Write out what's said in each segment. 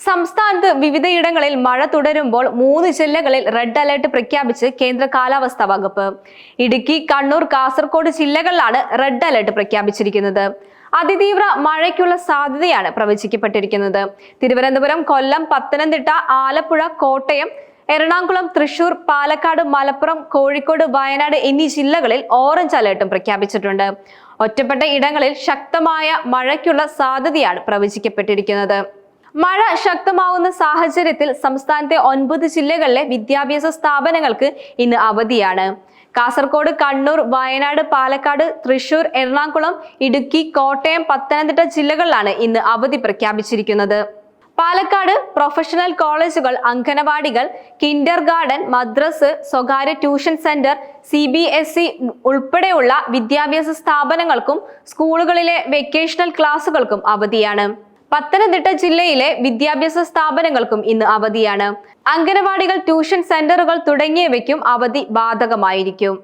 സംസ്ഥാനത്ത് വിവിധയിടങ്ങളിൽ മഴ തുടരുമ്പോൾ 3 ജില്ലകളിൽ റെഡ് അലർട്ട് പ്രഖ്യാപിച്ച് കേന്ദ്ര കാലാവസ്ഥാ വകുപ്പ്. ഇടുക്കി, കണ്ണൂർ, കാസർഗോഡ് ജില്ലകളിലാണ് റെഡ് അലർട്ട് പ്രഖ്യാപിച്ചിരിക്കുന്നത്. അതിതീവ്ര മഴയ്ക്കുള്ള സാധ്യതയാണ് പ്രവചിക്കപ്പെട്ടിരിക്കുന്നത്. തിരുവനന്തപുരം, കൊല്ലം, പത്തനംതിട്ട, ആലപ്പുഴ, കോട്ടയം, എറണാകുളം, തൃശൂർ, പാലക്കാട്, മലപ്പുറം, കോഴിക്കോട്, വയനാട് എന്നീ ജില്ലകളിൽ ഓറഞ്ച് അലർട്ടും പ്രഖ്യാപിച്ചിട്ടുണ്ട്. ഒറ്റപ്പെട്ട ഇടങ്ങളിൽ ശക്തമായ മഴയ്ക്കുള്ള സാധ്യതയാണ് പ്രവചിക്കപ്പെട്ടിരിക്കുന്നത്. മഴ ശക്തമാവുന്ന സാഹചര്യത്തിൽ സംസ്ഥാനത്തെ 9 ജില്ലകളിലെ വിദ്യാഭ്യാസ സ്ഥാപനങ്ങൾക്ക് ഇന്ന് അവധിയാണ്. കാസർഗോഡ്, കണ്ണൂർ, വയനാട്, പാലക്കാട്, തൃശൂർ, എറണാകുളം, ഇടുക്കി, കോട്ടയം, പത്തനംതിട്ട ജില്ലകളിലാണ് ഇന്ന് അവധി പ്രഖ്യാപിച്ചിരിക്കുന്നത്. പാലക്കാട് പ്രൊഫഷണൽ കോളേജുകൾ, അംഗനവാടികൾ, കിൻഡർ ഗാർഡൻ, മദ്രസ്, സ്വകാര്യ ട്യൂഷൻ സെന്റർ, CBSE ഉൾപ്പെടെയുള്ള വിദ്യാഭ്യാസ സ്ഥാപനങ്ങൾക്കും സ്കൂളുകളിലെ വെക്കേഷണൽ ക്ലാസുകൾക്കും അവധിയാണ്. പത്തനംതിട്ട ജില്ലയിലെ വിദ്യാഭ്യാസ സ്ഥാപനങ്ങൾക്കും ഇന്ന് അവധിയാണ്. അംഗനവാടികൾ, ട്യൂഷൻ സെന്ററുകൾ തുടങ്ങിയവയ്ക്കും അവധി ബാധകമായിരിക്കും.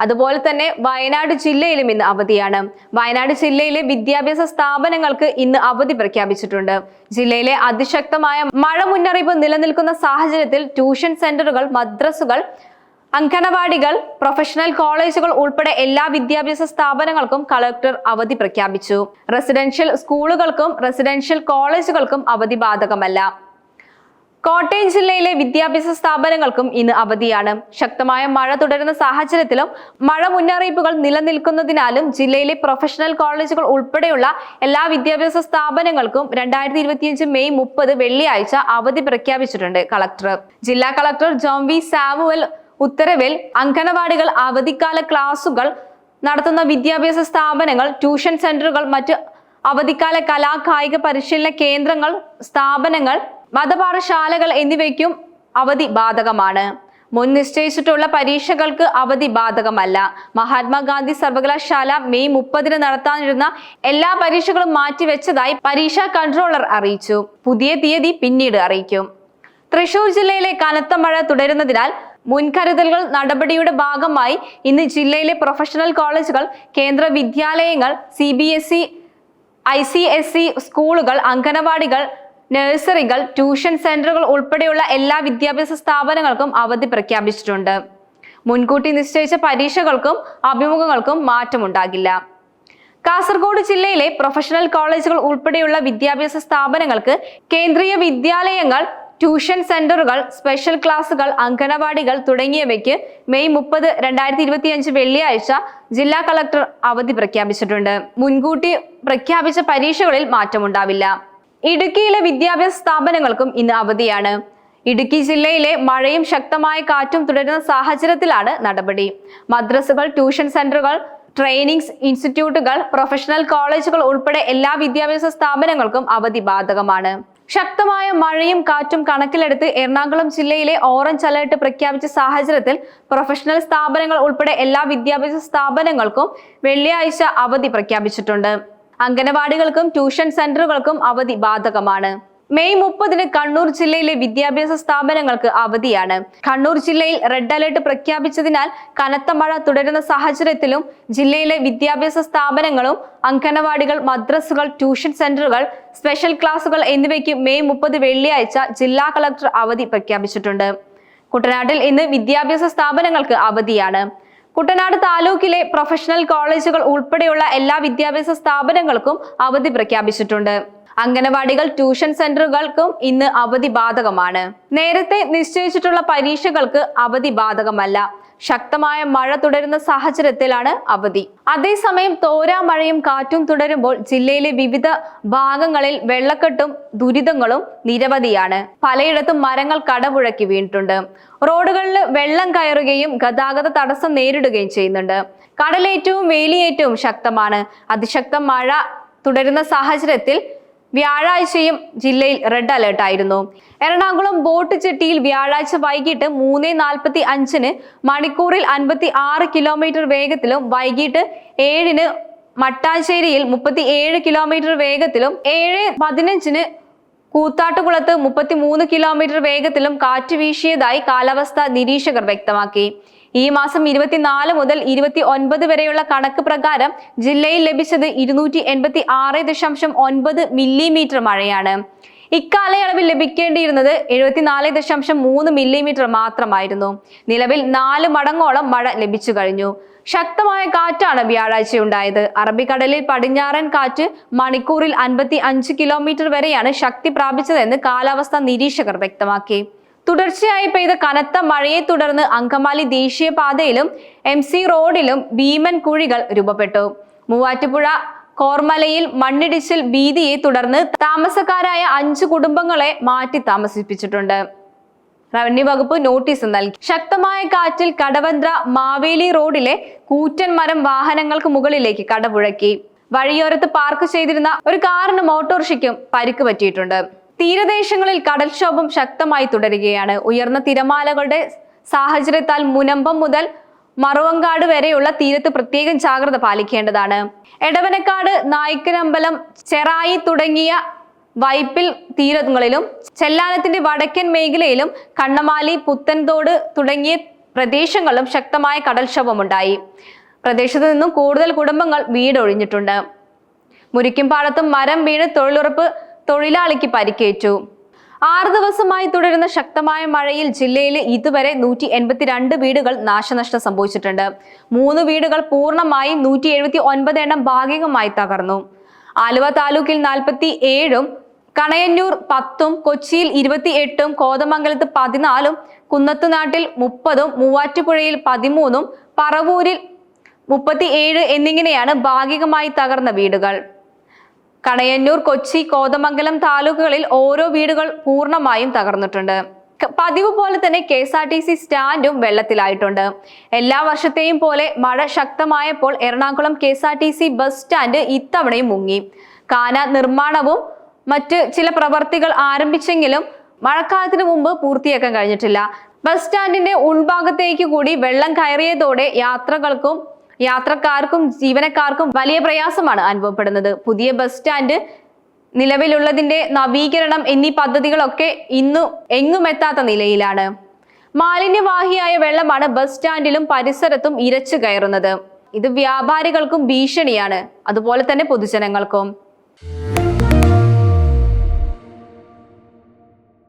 അതുപോലെ തന്നെ വയനാട് ജില്ലയിലും ഇന്ന് അവധിയാണ്. വയനാട് ജില്ലയിലെ വിദ്യാഭ്യാസ സ്ഥാപനങ്ങൾക്ക് ഇന്ന് അവധി പ്രഖ്യാപിച്ചിട്ടുണ്ട്. ജില്ലയിലെ അതിശക്തമായ മഴ മുന്നറിയിപ്പ് നിലനിൽക്കുന്ന സാഹചര്യത്തിൽ ട്യൂഷൻ സെന്ററുകൾ, മദ്രസുകൾ, അംഗനവാടികൾ, പ്രൊഫഷണൽ കോളേജുകൾ ഉൾപ്പെടെ എല്ലാ വിദ്യാഭ്യാസ സ്ഥാപനങ്ങൾക്കും കളക്ടർ അവധി പ്രഖ്യാപിച്ചു. റെസിഡൻഷ്യൽ സ്കൂളുകൾക്കും റെസിഡൻഷ്യൽ കോളേജുകൾക്കും അവധി ബാധകമല്ല. കോട്ടയം ജില്ലയിലെ വിദ്യാഭ്യാസ സ്ഥാപനങ്ങൾക്കും ഇന്ന് അവധിയാണ്. ശക്തമായ മഴ തുടരുന്ന സാഹചര്യത്തിലും മഴ മുന്നറിയിപ്പുകൾ നിലനിൽക്കുന്നതിനാലും ജില്ലയിലെ പ്രൊഫഷണൽ കോളേജുകൾ ഉൾപ്പെടെയുള്ള എല്ലാ വിദ്യാഭ്യാസ സ്ഥാപനങ്ങൾക്കും 2025 മെയ് 30 വെള്ളിയാഴ്ച അവധി പ്രഖ്യാപിച്ചിട്ടുണ്ട് കളക്ടർ. ജില്ലാ കളക്ടർ ജോൺ വി സാമുവൽ ഉത്തരവിൽ അംഗനവാടികൾ, അവധിക്കാല ക്ലാസുകൾ നടത്തുന്ന വിദ്യാഭ്യാസ സ്ഥാപനങ്ങൾ, ട്യൂഷൻ സെന്ററുകൾ, മറ്റ് അവധിക്കാല കലാ കായിക പരിശീലന കേന്ദ്രങ്ങൾ, സ്ഥാപനങ്ങൾ, മതപാഠശാലകൾ എന്നിവയ്ക്കും അവധി ബാധകമാണ്. മുൻ നിശ്ചയിച്ചിട്ടുള്ള പരീക്ഷകൾക്ക് അവധി ബാധകമല്ല. മഹാത്മാഗാന്ധി സർവകലാശാല മെയ് 30 നടത്താനിരുന്ന എല്ലാ പരീക്ഷകളും മാറ്റിവെച്ചതായി പരീക്ഷാ കൺട്രോളർ അറിയിച്ചു. പുതിയ തീയതി പിന്നീട് അറിയിക്കും. തൃശൂർ ജില്ലയിലെ കനത്ത മഴ തുടരുന്നതിനാൽ മുൻകരുതലുകൾ നടപടിയുടെ ഭാഗമായി ഇന്ന് ജില്ലയിലെ പ്രൊഫഷണൽ കോളേജുകൾ, കേന്ദ്ര വിദ്യാലയങ്ങൾ, CBSE, ICSE സ്കൂളുകൾ, അംഗനവാടികൾ, നഴ്സറികൾ, ട്യൂഷൻ സെന്ററുകൾ ഉൾപ്പെടെയുള്ള എല്ലാ വിദ്യാഭ്യാസ സ്ഥാപനങ്ങൾക്കും അവധി പ്രഖ്യാപിച്ചിട്ടുണ്ട്. മുൻകൂട്ടി നിശ്ചയിച്ച പരീക്ഷകൾക്കും അഭിമുഖങ്ങൾക്കും മാറ്റമുണ്ടാകില്ല. കാസർഗോഡ് ജില്ലയിലെ പ്രൊഫഷണൽ കോളേജുകൾ ഉൾപ്പെടെയുള്ള വിദ്യാഭ്യാസ സ്ഥാപനങ്ങൾക്ക്, കേന്ദ്രീയ വിദ്യാലയങ്ങൾ, ട്യൂഷൻ സെന്ററുകൾ, സ്പെഷ്യൽ ക്ലാസുകൾ, അംഗനവാടികൾ തുടങ്ങിയവയ്ക്ക് മെയ് 30, 2025 വെള്ളിയാഴ്ച ജില്ലാ കളക്ടർ അവധി പ്രഖ്യാപിച്ചിട്ടുണ്ട്. മുൻകൂട്ടി പ്രഖ്യാപിച്ച പരീക്ഷകളിൽ മാറ്റമുണ്ടാവില്ല. ഇടുക്കിയിലെ വിദ്യാഭ്യാസ സ്ഥാപനങ്ങൾക്കും ഇന്ന് അവധിയാണ്. ഇടുക്കി ജില്ലയിലെ മഴയും ശക്തമായ കാറ്റും തുടരുന്ന സാഹചര്യത്തിലാണ് നടപടി. മദ്രസകൾ, ട്യൂഷൻ സെന്ററുകൾ, ട്രെയിനിങ് ഇൻസ്റ്റിറ്റ്യൂട്ടുകൾ, പ്രൊഫഷണൽ കോളേജുകൾ ഉൾപ്പെടെ എല്ലാ വിദ്യാഭ്യാസ സ്ഥാപനങ്ങൾക്കും അവധി ബാധകമാണ്. ശക്തമായ മഴയും കാറ്റും കണക്കിലെടുത്ത് എറണാകുളം ജില്ലയിലെ ഓറഞ്ച് അലർട്ട് പ്രഖ്യാപിച്ച സാഹചര്യത്തിൽ പ്രൊഫഷണൽ സ്ഥാപനങ്ങൾ ഉൾപ്പെടെ എല്ലാ വിദ്യാഭ്യാസ സ്ഥാപനങ്ങൾക്കും വെള്ളിയാഴ്ച അവധി പ്രഖ്യാപിച്ചിട്ടുണ്ട്. അംഗനവാടികൾക്കും ട്യൂഷൻ സെന്ററുകൾക്കും അവധി ബാധകമാണ്. മെയ് 30 കണ്ണൂർ ജില്ലയിലെ വിദ്യാഭ്യാസ സ്ഥാപനങ്ങൾക്ക് അവധിയാണ്. കണ്ണൂർ ജില്ലയിൽ റെഡ് അലർട്ട് പ്രഖ്യാപിച്ചതിനാൽ കനത്ത മഴ തുടരുന്ന സാഹചര്യത്തിലും ജില്ലയിലെ വിദ്യാഭ്യാസ സ്ഥാപനങ്ങളും അംഗനവാടികൾ, മദ്രസുകൾ, ട്യൂഷൻ സെന്ററുകൾ, സ്പെഷ്യൽ ക്ലാസുകൾ എന്നിവയ്ക്ക് മെയ് 30 വെള്ളിയാഴ്ച ജില്ലാ കളക്ടർ അവധി പ്രഖ്യാപിച്ചിട്ടുണ്ട്. കുട്ടനാട്ടിൽ ഇന്ന് വിദ്യാഭ്യാസ സ്ഥാപനങ്ങൾക്ക് അവധിയാണ്. കുട്ടനാട് താലൂക്കിലെ പ്രൊഫഷണൽ കോളേജുകൾ ഉൾപ്പെടെയുള്ള എല്ലാ വിദ്യാഭ്യാസ സ്ഥാപനങ്ങൾക്കും അവധി പ്രഖ്യാപിച്ചിട്ടുണ്ട്. അംഗനവാടികൾ, ട്യൂഷൻ സെന്ററുകൾക്കും ഇന്ന് അവധി ബാധകമാണ്. നേരത്തെ നിശ്ചയിച്ചിട്ടുള്ള പരീക്ഷകൾക്ക് അവധി ബാധകമല്ല. ശക്തമായ മഴ തുടരുന്ന സാഹചര്യത്തിലാണ് അവധി. അതേസമയം തോരാ മഴയും കാറ്റും തുടരുമ്പോൾ ജില്ലയിലെ വിവിധ ഭാഗങ്ങളിൽ വെള്ളക്കെട്ടും ദുരിതങ്ങളും നിരവധിയാണ്. പലയിടത്തും മരങ്ങൾ കടപുഴക്കി വീണിട്ടുണ്ട്. റോഡുകളിൽ വെള്ളം കയറുകയും ഗതാഗത തടസ്സം നേരിടുകയും ചെയ്യുന്നുണ്ട്. കടലേറ്റവും വേലിയേറ്റവും ശക്തമാണ്. അതിശക്ത മഴ തുടരുന്ന സാഹചര്യത്തിൽ വ്യാഴാഴ്ചയും ജില്ലയിൽ റെഡ് അലർട്ട് ആയിരുന്നു. എറണാകുളം ബോട്ട് ജെട്ടിയിൽ വ്യാഴാഴ്ച വൈകിട്ട് 3:45 മണിക്കൂറിൽ 56 കിലോമീറ്റർ വേഗത്തിലും, വൈകിട്ട് 7 മട്ടാശ്ശേരിയിൽ 37 കിലോമീറ്റർ വേഗത്തിലും, 7:15 കൂത്താട്ടുകുളത്ത് 33 കിലോമീറ്റർ വേഗത്തിലും കാറ്റ് വീശിയതായി കാലാവസ്ഥാ നിരീക്ഷകർ വ്യക്തമാക്കി. ഈ മാസം 24 മുതൽ 29 വരെയുള്ള കണക്ക് പ്രകാരം ജില്ലയിൽ ലഭിച്ചത് 286.9 മില്ലിമീറ്റർ മഴയാണ്. ഇക്കാലയളവിൽ ലഭിക്കേണ്ടിയിരുന്നത് 74.3 മില്ലിമീറ്റർ മാത്രമായിരുന്നു. നിലവിൽ 4 മടങ്ങോളം മഴ ലഭിച്ചു കഴിഞ്ഞു. ശക്തമായ കാറ്റാണ് വ്യാഴാഴ്ചയുണ്ടായത്. അറബിക്കടലിൽ പടിഞ്ഞാറൻ കാറ്റ് മണിക്കൂറിൽ 55 കിലോമീറ്റർ വരെയാണ് ശക്തി പ്രാപിച്ചതെന്ന് കാലാവസ്ഥാ നിരീക്ഷകർ വ്യക്തമാക്കി. തുടർച്ചയായി പെയ്ത കനത്ത മഴയെ തുടർന്ന് അങ്കമാലി ദേശീയപാതയിലും MC റോഡിലും ഭീമൻ കുഴികൾ രൂപപ്പെട്ടു. മൂവാറ്റുപുഴ കോർമലയിൽ മണ്ണിടിച്ചിൽ ഭീതിയെ തുടർന്ന് താമസക്കാരായ 5 കുടുംബങ്ങളെ മാറ്റി താമസിപ്പിച്ചിട്ടുണ്ട്. റവന്യൂ വകുപ്പ് നോട്ടീസ് നൽകി. ശക്തമായ കാറ്റിൽ കടവന്ത്ര മാവേലി റോഡിലെ കൂറ്റൻ മരം വാഹനങ്ങൾക്ക് മുകളിലേക്ക് കടപുഴക്കി. വഴിയോരത്ത് പാർക്ക് ചെയ്തിരുന്ന ഒരു കാറിന് ഓട്ടോറിക്ഷയ്ക്കും പരിക്ക് പറ്റിയിട്ടുണ്ട്. തീരദേശങ്ങളിൽ കടൽക്ഷോഭം ശക്തമായി തുടരുകയാണ്. ഉയർന്ന തിരമാലകളുടെ സാഹചര്യത്താൽ മുനമ്പം മുതൽ മറുവങ്കാട് വരെയുള്ള തീരത്ത് പ്രത്യേകം ജാഗ്രത പാലിക്കേണ്ടതാണ്. എടവനക്കാട്, നായ്ക്കരമ്പലം, ചെറായി തുടങ്ങിയ വൈപ്പിൽ തീരങ്ങളിലും ചെല്ലാനത്തിന്റെ വടക്കൻ മേഖലയിലും കണ്ണമാലി, പുത്തൻതോട് തുടങ്ങിയ പ്രദേശങ്ങളിലും ശക്തമായ കടൽക്ഷോഭമുണ്ടായി. പ്രദേശത്ത് നിന്നും കൂടുതൽ കുടുംബങ്ങൾ വീടൊഴിഞ്ഞിട്ടുണ്ട്. മുരിക്കുംപാടത്തും മരം വീണ് തൊഴിലുറപ്പ് തൊഴിലാളിക്ക് പരിക്കേറ്റു. 6 ദിവസമായി തുടരുന്ന ശക്തമായ മഴയിൽ ജില്ലയിൽ ഇതുവരെ 182 വീടുകൾ നാശനഷ്ടം സംഭവിച്ചിട്ടുണ്ട്. 3 വീടുകൾ പൂർണ്ണമായും 179 എണ്ണം ഭാഗികമായി തകർന്നു. ആലുവ താലൂക്കിൽ 47ഉം കണയന്നൂർ 10ഉം കൊച്ചിയിൽ 28ഉം കോതമംഗലത്ത് 14ഉം കുന്നത്തുനാട്ടിൽ 30ഉം മൂവാറ്റുപുഴയിൽ 13ഉം പറവൂരിൽ 37 എന്നിങ്ങനെയാണ് ഭാഗികമായി തകർന്ന വീടുകൾ. കണയന്നൂർ, കൊച്ചി, കോതമംഗലം താലൂക്കുകളിൽ ഓരോ വീടുകൾ പൂർണ്ണമായും തകർന്നിട്ടുണ്ട്. പതിവ് പോലെ തന്നെ KSRTC സ്റ്റാൻഡും വെള്ളത്തിലായിട്ടുണ്ട്. എല്ലാ വർഷത്തെയും പോലെ മഴ ശക്തമായപ്പോൾ എറണാകുളം KSRTC ബസ് സ്റ്റാൻഡ് ഇത്തവണയും മുങ്ങി. കാന നിർമ്മാണവും മറ്റ് ചില പ്രവർത്തികൾ ആരംഭിച്ചെങ്കിലും മഴക്കാലത്തിന് മുമ്പ് പൂർത്തിയാക്കാൻ കഴിഞ്ഞിട്ടില്ല. ബസ് സ്റ്റാൻഡിന്റെ ഉൾഭാഗത്തേക്ക് കൂടി വെള്ളം കയറിയതോടെ യാത്രക്കാർക്കും ജീവനക്കാർക്കും വലിയ പ്രയാസമാണ് അനുഭവപ്പെടുന്നത്. പുതിയ ബസ് സ്റ്റാൻഡ് നിലവിലുള്ളതിന്റെ നവീകരണം എന്നീ പദ്ധതികളൊക്കെ ഇന്നും എങ്ങും എത്താത്ത നിലയിലാണ്. മാലിന്യവാഹിയായ വെള്ളമാണ് ബസ് സ്റ്റാൻഡിലും പരിസരത്തും ഇരച്ചു കയറുന്നത്. ഇത് വ്യാപാരികൾക്കും ഭീഷണിയാണ്, അതുപോലെ തന്നെ പൊതുജനങ്ങൾക്കും.